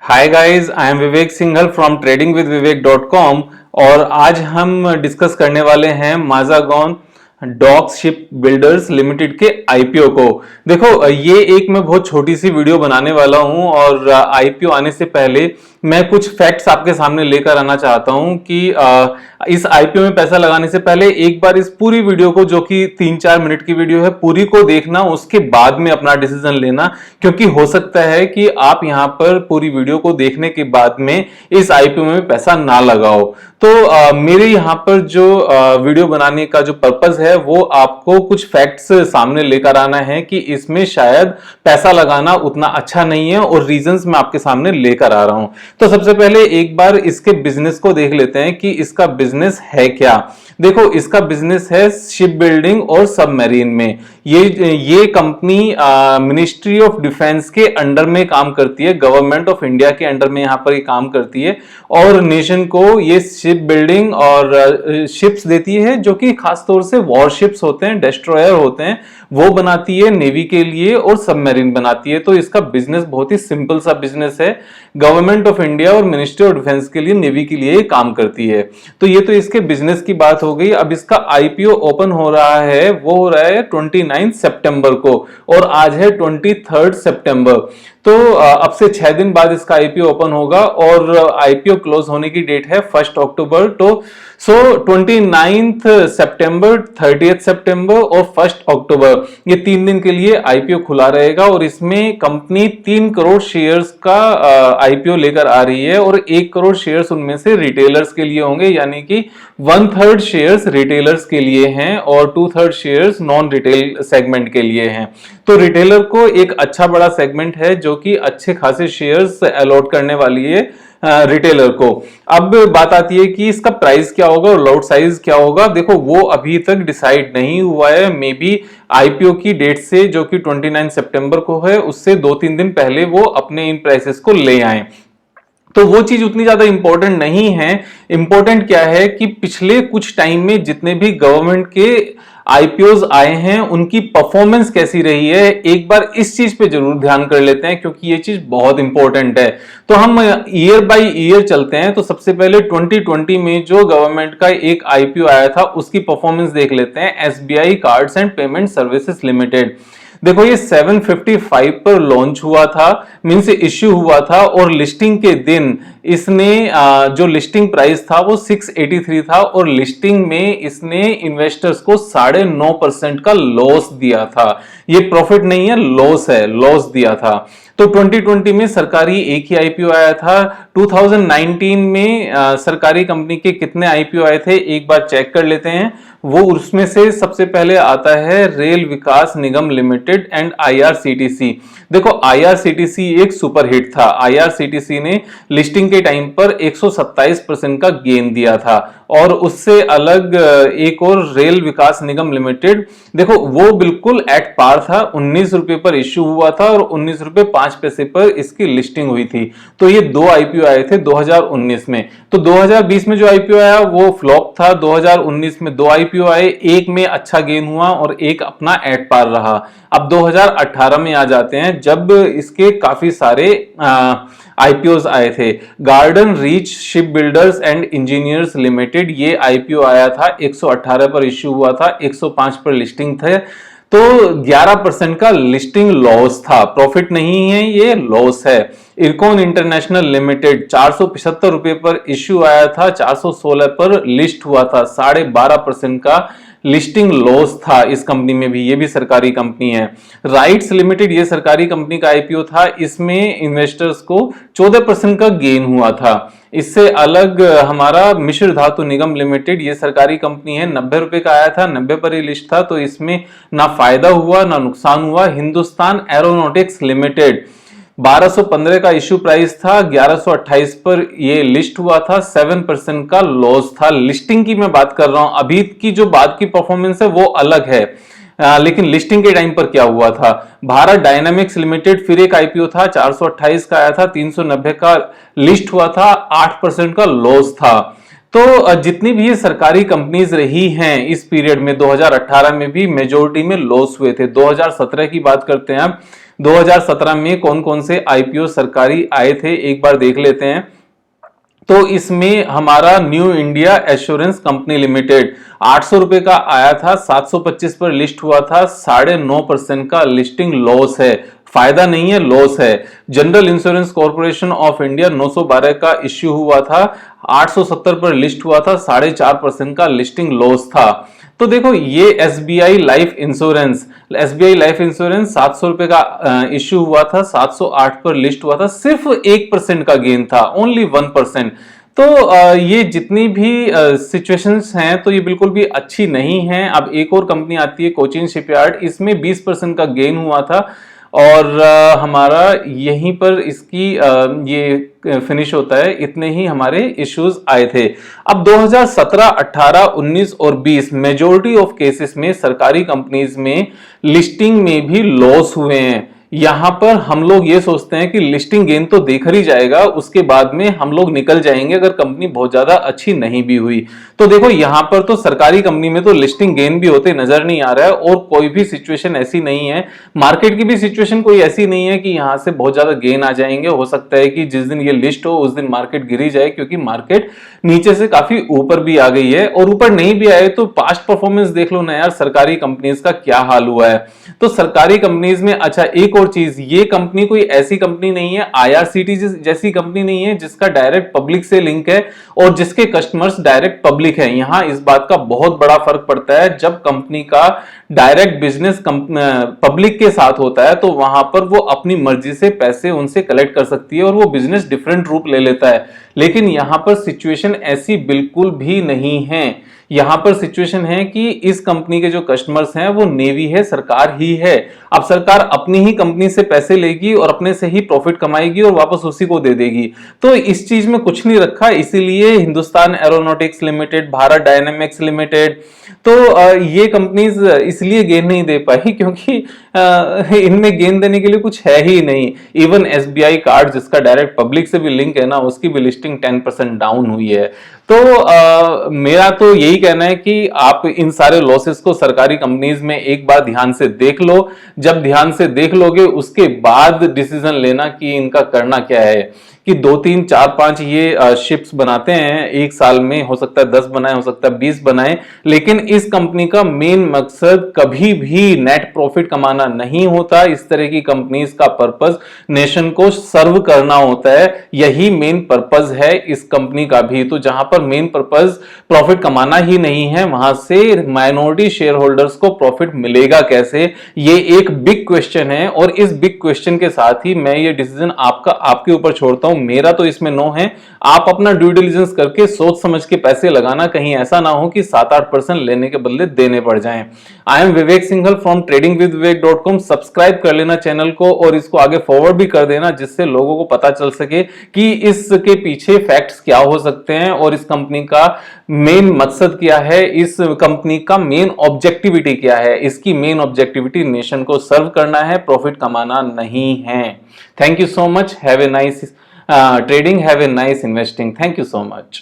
Hi guys, I am Vivek Singhal from tradingwithvivek.com। और आज हम डिस्कस करने वाले हैं माजागॉन डॉक्स शिप बिल्डर्स लिमिटेड के आईपीओ को। देखो, ये एक मैं बहुत छोटी सी वीडियो बनाने वाला हूं और आईपीओ आने से पहले मैं कुछ फैक्ट्स आपके सामने लेकर आना चाहता हूं कि इस आईपीओ में पैसा लगाने से पहले एक बार इस पूरी वीडियो को, जो कि 3-4 मिनट की वीडियो है, पूरी को देखना, उसके बाद में अपना डिसीजन लेना। क्योंकि हो सकता है कि आप यहां पर पूरी वीडियो को देखने के बाद में इस आईपीओ में पैसा ना लगाओ। तो मेरे यहां पर जो वीडियो बनाने का जो पर्पस है वो आपको कुछ फैक्ट्स सामने लेकर आना है कि इसमें शायद पैसा लगाना उतना अच्छा नहीं है, और रीजंस मैं आपके सामने लेकर आ रहा हूं। तो सबसे पहले एक बार इसके बिजनेस को देख लेते हैं कि इसका बिजनेस है क्या। देखो, इसका बिजनेस है शिप बिल्डिंग और सबमरीन में। ये कंपनी मिनिस्ट्री ऑफ डिफेंस के अंडर में काम करती है, गवर्नमेंट ऑफ इंडिया के अंडर में यहां पर ये काम करती है, और नेशन को ये शिप बिल्डिंग और शिप्स देती है, जो कि खासतौर से वॉरशिप्स होते हैं, डिस्ट्रॉयर होते हैं, वो बनाती है नेवी के लिए, और सबमरीन बनाती है। तो इसका बिजनेस बहुत ही सिंपल सा बिजनेस है। गवर्नमेंट ऑफ इंडिया और मिनिस्ट्री ऑफ डिफेंस के लिए, नेवी के लिए काम करती है। तो ये तो इसके बिजनेस की बात हो गई। अब इसका आईपीओ ओपन हो रहा है, वो हो रहा है 29 सितंबर को, और आज है 23 सितंबर। तो अब से 6 दिन बाद इसका आईपीओ ओपन होगा, और आईपीओ क्लोज होने की डेट है 1 अक्टूबर। तो 29 सितंबर, 30 सितंबर और 1 अक्टूबर, ये 3 दिन के लिए आईपीओ खुला रहेगा। और इसमें कंपनी 3 करोड़ शेयर्स का आईपीओ लेकर आ रही है, और 1 करोड़ शेयर्स उनमें से रिटेलर्स के लिए होंगे, यानी कि 1/3 शेयर्स रिटेलर्स के लिए हैं और 2/3 शेयर्स नॉन रिटेल सेगमेंट के लिए हैं। तो रिटेलर को एक अच्छा बड़ा सेगमेंट है, जो कि अच्छे खासे शेयर्स अलॉट करने वाली है रिटेलर को। अब बात आती है कि इसका प्राइस क्या होगा और लॉट साइज क्या होगा। देखो, वो अभी तक डिसाइड नहीं हुआ है। मे बी आईपीओ की डेट से, जो कि 29 सितंबर को है, उससे 2-3 दिन पहले वो अपने इन प्राइसेस को ले आए। तो वो चीज उतनी ज्यादा इंपॉर्टेंट नहीं है। इंपॉर्टेंट क्या है कि पिछले कुछ टाइम में जितने भी गवर्नमेंट के आईपीओज आए हैं, उनकी परफॉर्मेंस कैसी रही है, एक बार इस चीज पे जरूर ध्यान कर लेते हैं, क्योंकि ये चीज बहुत इंपॉर्टेंट है। तो हम ईयर बाय ईयर चलते हैं। तो सबसे पहले 2020 में जो गवर्नमेंट का एक आईपीओ आया था, उसकी परफॉर्मेंस देख लेते हैं। SBI cards and payment services limited. देखो, ये 755 पर लॉन्च हुआ था, मींस इश्यू हुआ था, और लिस्टिंग के दिन इसने जो लिस्टिंग प्राइस था वो 683 था, और लिस्टिंग में इसने इन्वेस्टर्स को 9.5% का लॉस दिया था। ये प्रॉफिट नहीं है, लॉस है, लॉस दिया था। तो 2020 में सरकारी एक ही आईपीओ आया था। 2019 में सरकारी कंपनी के कितने आईपीओ आए थे, एक बार चेक कर लेते हैं। वो उसमें से सबसे पहले आता है rail Vikas Nigam limited and IRCTC. देखो, आईआरसीटीसी एक सुपर हिट था। आईआरसीटीसी ने लिस्टिंग के टाइम पर 127% का गेन दिया था। और उससे अलग एक और रेल विकास निगम लिमिटेड, देखो वो बिल्कुल एट पार था। 19 रुपए पर इश्यू हुआ था और 19 रुपए 5 पैसे पर इसकी लिस्टिंग हुई थी। तो ये 2 आईपीओ आए थे 2019 में। तो 2020 में जो आईपीओ आया वो फ्लॉप था। 2019 में 2 आईपीओ आए, एक में अच्छा गेन हुआ और एक अपना एट पार रहा। अब 2018 में आ जाते हैं, जब इसके काफी सारे आईपीओज आए थे। Garden reach ship builders and engineers limited, ये आईपीओ आया था, 118 पर इश्यू हुआ था, 105 पर लिस्टिंग थे। तो 11% का लिस्टिंग लॉस था, प्रॉफिट नहीं है, ये लॉस है। इरकॉन इंटरनेशनल लिमिटेड 475 रुपए पर इश्यू आया था, 416 पर लिस्ट हुआ था, 12.5% का लिस्टिंग लॉस था इस कंपनी में भी। ये भी सरकारी कंपनी है। राइट्स लिमिटेड, ये सरकारी कंपनी का आईपीओ था, इसमें इन्वेस्टर्स को 14% का गेन हुआ था। इससे अलग हमारा मिश्र धातु निगम लिमिटेड, ये सरकारी कंपनी है, 90 रुपए का आया था, 90 पर ही लिस्ट था, तो इसमें ना फायदा हुआ ना नुकसान हुआ। हिंदुस्तान एरोनॉटिक्स लिमिटेड 1215 का इश्यू प्राइस था, 1128 पर ये लिस्ट हुआ था, 7% का लॉस था। लिस्टिंग की मैं बात कर रहा हूं, अभी की जो बात की परफॉर्मेंस है वो अलग है, लेकिन लिस्टिंग के टाइम पर क्या हुआ था। भारत डायनामिक्स लिमिटेड फिर एक आईपीओ था, 428 का आया था, 390 का लिस्ट हुआ था, 8% का लॉस था। तो जितनी भी ये सरकारी कंपनीज रही हैं इस पीरियड में, 2018 में भी मेजोरिटी में लॉस हुए थे। 2017 की बात करते हैं अब, 2017 में कौन कौन से आईपीओ सरकारी आए थे एक बार देख लेते हैं। तो इसमें हमारा new India assurance company limited 800 रुपए का आया था, 725 पर लिस्ट हुआ था, 9.5% का लिस्टिंग लॉस है, फायदा नहीं है, लॉस है। General insurance corporation of India 912 का इश्यू हुआ था, 870 पर लिस्ट हुआ था, 4.5% का लिस्टिंग लॉस था। तो देखो ये एसबीआई लाइफ इंश्योरेंस 700 रुपए का इश्यू हुआ था, 708 पर लिस्ट हुआ था, सिर्फ 1% का गेन था, ओनली 1%। तो ये जितनी भी सिचुएशंस हैं तो ये बिल्कुल भी अच्छी नहीं है। अब एक और कंपनी आती है कोचिन शिपयार्ड, इसमें 20% का गेन हुआ था और हमारा यहीं पर इसकी ये फिनिश होता है, इतने ही हमारे इश्यूज आए थे। अब 2017, 18, 19 और 20 मेजॉरिटी ऑफ केसेस में सरकारी कंपनीज में लिस्टिंग में भी लॉस हुए हैं। यहां पर हम लोग ये सोचते हैं कि लिस्टिंग गेन तो देकर ही जाएगा, उसके बाद में हम लोग निकल जाएंगे अगर कंपनी बहुत ज्यादा अच्छी नहीं भी हुई। तो देखो यहां पर तो सरकारी कंपनी में तो लिस्टिंग गेन भी होते नजर नहीं आ रहा है और कोई भी सिचुएशन ऐसी नहीं है, मार्केट की भी सिचुएशन कोई ऐसी नहीं है कि यहां से बहुत ज्यादा गेन आ जाएंगे। हो सकता है कि जिस दिन ये लिस्ट हो उस दिन मार्केट गिरी जाए, क्योंकि मार्केट नीचे से काफी ऊपर भी आ गई है, और ऊपर नहीं भी आए तो पास्ट परफॉर्मेंस देख लो ना यार सरकारी कंपनीज का क्या हाल हुआ है। तो सरकारी कंपनीज में अच्छा एक और चीज, ये कंपनी कोई ऐसी कंपनी नहीं है, आईआरसीटीसी जैसी कंपनी नहीं है जिसका डायरेक्ट पब्लिक से लिंक है और जिसके कस्टमर्स डायरेक्ट पब्लिक है। यहां इस बात का बहुत बड़ा फर्क पड़ता है, जब कंपनी का डायरेक्ट बिजनेस पब्लिक के साथ होता है तो वहां पर वो अपनी मर्जी से पैसे उनसे कलेक्ट कर सकती है और वो बिजनेस डिफरेंट रूप ले लेता है। लेकिन यहां पर सिचुएशन ऐसी बिल्कुल भी नहीं है। यहां पर सिचुएशन है कि इस कंपनी के जो कस्टमर्स हैं वो नेवी है, सरकार ही है। अब सरकार अपनी ही कंपनी से पैसे लेगी और अपने से ही प्रॉफिट कमाएगी और वापस उसी को दे देगी। तो इस चीज में कुछ नहीं रखा, इसीलिए Hindustan aeronautics limited, Bharat dynamics limited, तो ये कंपनीज इसलिए गेन नहीं दे पाई क्योंकि इनमें गेन देने के लिए कुछ है ही नहीं। इवन एसबीआई कार्ड जिसका डायरेक्ट पब्लिक से भी लिंक है ना, उसकी भी लिस्टिंग 10% डाउन हुई है। तो मेरा तो यही कहना है कि आप इन सारे लॉसेस को सरकारी कंपनीज में एक बार ध्यान से देख लो। जब ध्यान से देख लोगे उसके बाद डिसीजन लेना कि इनका करना क्या है। कि 2, 3, 4, 5 ये शिप्स बनाते हैं एक साल में, हो सकता है 10 बनाए, हो सकता है 20 बनाए, लेकिन इस कंपनी का मेन मकसद कभी भी नेट प्रॉफिट कमाना नहीं होता। इस तरह की कंपनीज का पर्पस नेशन को सर्व करना होता है, यही मेन पर्पस है इस कंपनी का भी। तो जहां पर मेन पर्पस प्रॉफिट कमाना ही नहीं है, वहां से माइनॉरिटी शेयर होल्डर्स को प्रॉफिट मिलेगा कैसे, ये एक बिग क्वेश्चन है। और इस बिग क्वेश्चन के साथ ही मैं ये डिसीजन आपके ऊपर छोड़ता हूं। मेरा तो इसमें नो है, आप अपना ड्यू डिलिजेंस करके सोच समझ के पैसे लगाना, कहीं ऐसा ना हो कि 7-8% लेने के बदले देने पड़ जाएं। I am Vivek Singhal from tradingwithvivek.com। Subscribe कर लेना चैनल को और इसको आगे फॉरवर्ड भी कर देना, जिससे लोगों को पता चल सके कि इसके पीछे फैक्ट्स क्या हो सकते हैं और इस कंपनी का मेन मकसद क्या है, इस कंपनी का मेन ऑब्जेक्टिविटी क्या है। इसकी मेन ऑब्जेक्टिविटी नेशन को सर्व करना है, प्रॉफिट कमाना नहीं है। Thank you so much, have a nice trading, have a nice investing. Thank you so much.